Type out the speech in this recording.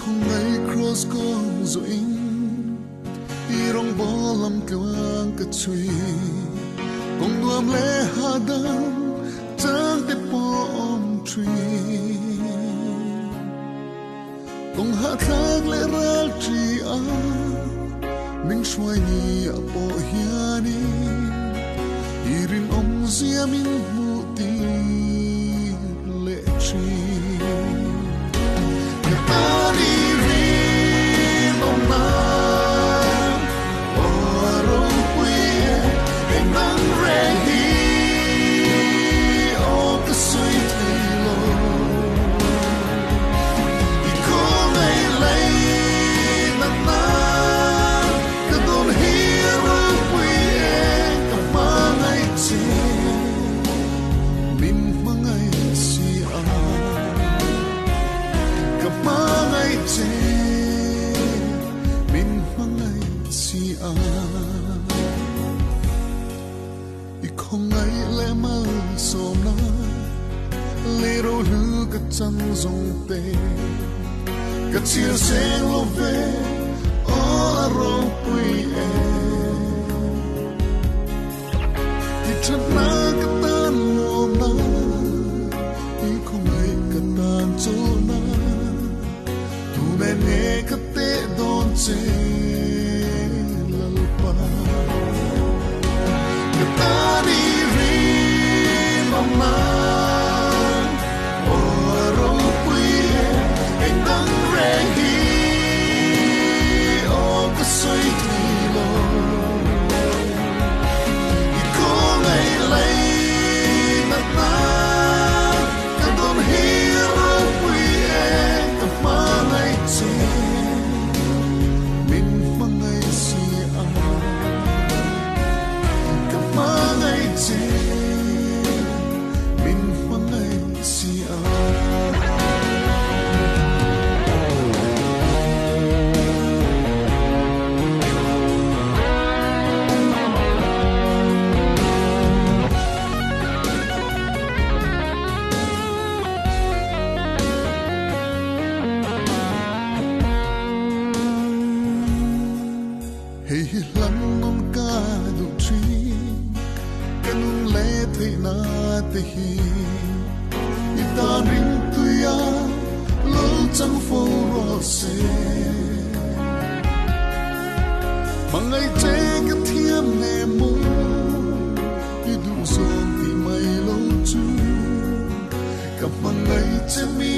không ngày cross con rồi i rong bó lâm kêu cái truy con nuông lẽ hà đăng chẳng để bỏ om truy con hạ thác lẽ ra tri a mình xoay nhị a bộ hiani irin om zia min mu ti lệ tri ta đi rin om na o rong quy em nắng re hi o cái suy thì lo i ko ngày lấy nắng na cái đồn hi rong quy em cả ma ngày chi min ma ngày si a cả ma ngày chi min ma ngày si a không ngày lẽ mà sớm na lê rô lư cái chân rong tê cái chia sẻ lo về ở rong quy em thì chân na cái tan mùa na không ngày cái tan chỗ na tu mẹ nghe cái tê đón chê lalpa ta đi rin lòng nắng o rong quy anh đang re hi o cái suy thì lo i ko ngày lấy nắng na cái đồn hi rong quy em cả ma ngày chi mình ma ngày si a ma ngày chi mình ma ngày si a hey lăng non ca du tri kanung le thei na te hi ita ring tuya lo chang fo ro se mangai che cái thiam ne mo i du song ti mai lo chu ka mangai che mi